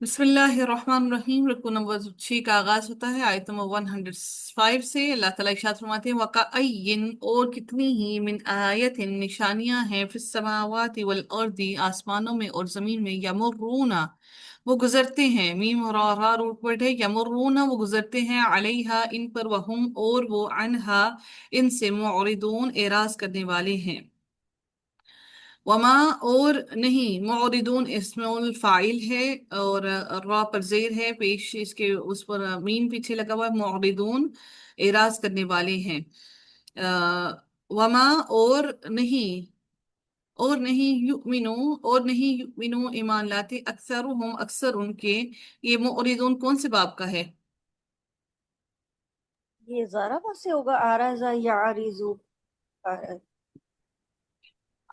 بسم اللہ الرحمن الرحیم، رکو نمبر 6 کا آغاز ہوتا ہے آیت نمبر 105 سے۔ اللہ تعالیٰ ارشاد فرماتے ہیں وَكَأَيٍّ اور کتنی ہی من آیت نشانیاں ہیں فی السماوات والارض آسمانوں میں اور زمین میں، یمرون وہ گزرتے ہیں، میم را را روٹ ورڈ ہے، یمرون وہ گزرتے ہیں، علیہا ان پر، وہم اور وہ، عنہا ان سے، معرضون اعراض کرنے والے ہیں۔ وما اور نہیں، معرضون اسم الفاعل ہے اور را پر زیر ہے، پیش اس کے اس پر میم پیچھے لگا ہوا ہے، معرضون اعراض کرنے والے ہیں۔ وما اور نہیں یؤمنو اور نہیں یؤمنو ایمان لاتے، اکثرهم اکثر ان کے۔ یہ معرضون کون سے باب کا ہے؟ یہ زارا سے ہوگا، آرزا یا آریزو؟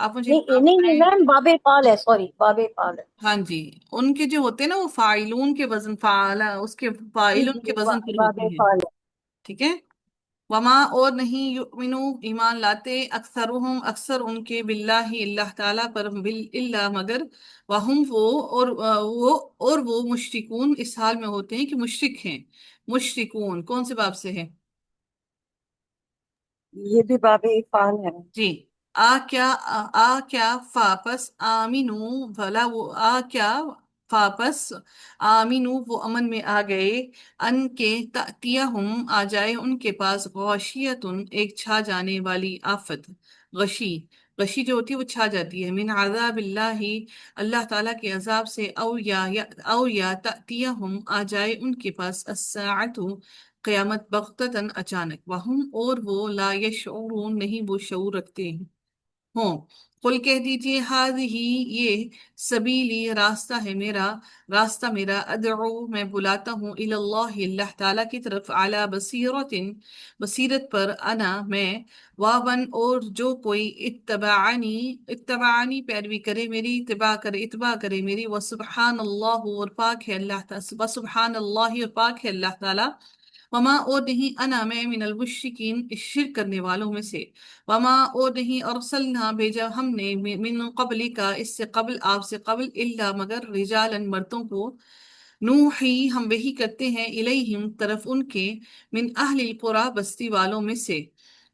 آپ مجھے نہیں باب نہیں نہیں بتائیں۔ میم، باب فعل ہے، سوری باب فعل ہے۔ ہاں جی، ان کے جو ہوتے ہیں نا وہ فاعلون کے وزن، فعلا اس کے جی فاعلون جی کے وزن پر باب ہوتے ہیں، فعل ہے۔ ٹھیک ہے۔ وما اور نہیں، یؤمنو ایمان لاتے، اکثرهم اکثر ان کے، باللہ اللہ تعالیٰ پر، الا مگر، وہم وہ مشرکون اس حال میں ہوتے ہیں کہ مشرک ہیں۔ مشرکون کون سے باب سے ہے؟ یہ بھی باب فعل ہے۔ جی۔ آ کیا فاپس آمینو بھلا وہ، آ کیا فاپس آمینو وہ امن میں آ گئے، ان کے تأتیہم آ جائے ان کے پاس، غاشیتن ایک چھا جانے والی آفت، غشی، غشی جو ہوتی ہے وہ چھا جاتی ہے، من عذاب اللہ اللہ تعالیٰ کے عذاب سے، او یا تأتیہم آ جائے ان کے پاس، الساعۃ قیامت، بغتتاً اچانک، وہم اور وہ، لا یشعرون نہیں وہ شعور رکھتے ہوں۔ قل کہہ دیجئے، ہذہ یہ، سبیلی راستہ ہے میرا، راستہ میرا، ادعو میں بلاتا ہوں، اللہ اللہ تعالیٰ کی طرف، علی بصیرت بصیرت پر، انا میں، واون اور جو کوئی، اتبعنی پیروی کرے میری، اتباع کرے میری، وسبحان اللہ اور پاک ہے اللہ تعالیٰ، وسبحان اللہ اور پاک ہے اللہ تعالیٰ، وما اور نہیں، انا میں، من المشرکین شرک کرنے والوں میں سے، وما اور نہیں، ارسلنا بھیجا ہم نے، من قبلی کا اس سے قبل، آپ سے قبل، الا مگر، رجالا مردوں کو، نوحی ہم وحی کرتے ہیں، الیہم طرف ان کے، من اہل القری بستی والوں میں سے،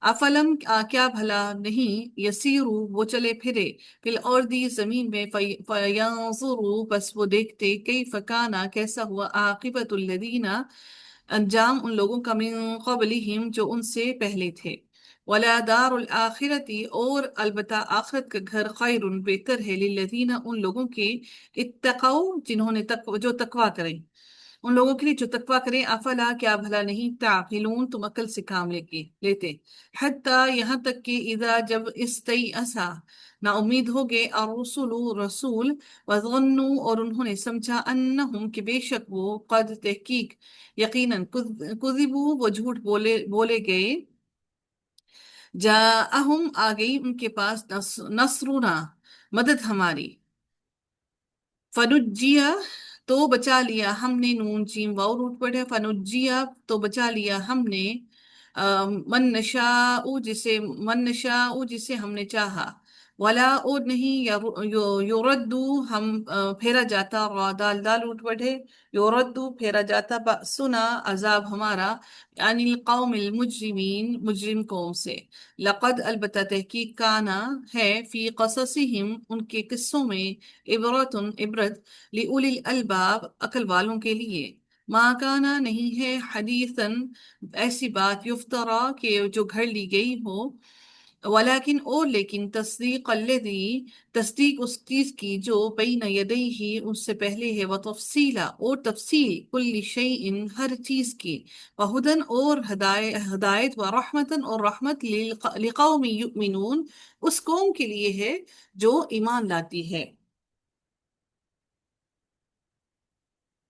افلم کیا بھلا نہیں، یسیرو وہ چلے پھرے، فی الارض زمین میں، فینظروا بس وہ دیکھتے، کیف کان کیسا ہوا، عاقبۃ الذین انجام ان لوگوں کا، من قبلہم جو ان سے پہلے تھے، ولا دار الآخرتی اور البتہ آخرت کا گھر، خیر بہتر ہے، للذین ان لوگوں کے، اتقوا جنہوں نے جو تقوی کریں، ان لوگوں کے لیے جو تقوی کریں، افلا کیا بھلا نہیں، تعقلون تم عقل سے کام لیتے، حتی یہاں تک کہ، اذا جب، استیأسا نا امید ہو گئے، الرسل رسول، وظنوا اور انہوں نے سمجھا، انہم کہ بے شک وہ، قد تحقیق، یقیناً، کذبوا وہ جھوٹ بولے گئے، جاءہم آ گئی ان کے پاس، نصرنا مدد ہماری، فنجیا تو بچا لیا ہم نے، نون جیم واو روٹ ورڈ ہے، فنجیا تو بچا لیا ہم نے، من نشاء جسے ہم نے چاہا، ولا اور نہیں، یردو ہم پھیرا جاتا، دال دال روٹ ورڈ ہے، یردو پھیرا جاتا، بأسنا عذاب ہمارا، عن القوم المجرمین مجرم قوم سے، لقد البتہ تحقیق، کانا ہے، فی قصصہم ان کے قصوں میں، عبرت لِأُولِي الْأَلْبَابِ عقل والوں کے لیے، ما کانا نہیں ہے، حدیثاً ایسی بات، یفترا کہ جو گھڑ لی گئی ہو، ولیکن اور لیکن، تصدیق الذی تصدیق اس چیز کی جو، بین یدیہ اس سے پہلے ہے، وتفصیلا اور تفصیل، کل شیء ہر چیز کی، وہدن اور ہدایت، ورحمتن اور رحمت، لقوم یؤمنون اس قوم کے لیے ہے جو ایمان لاتی ہے۔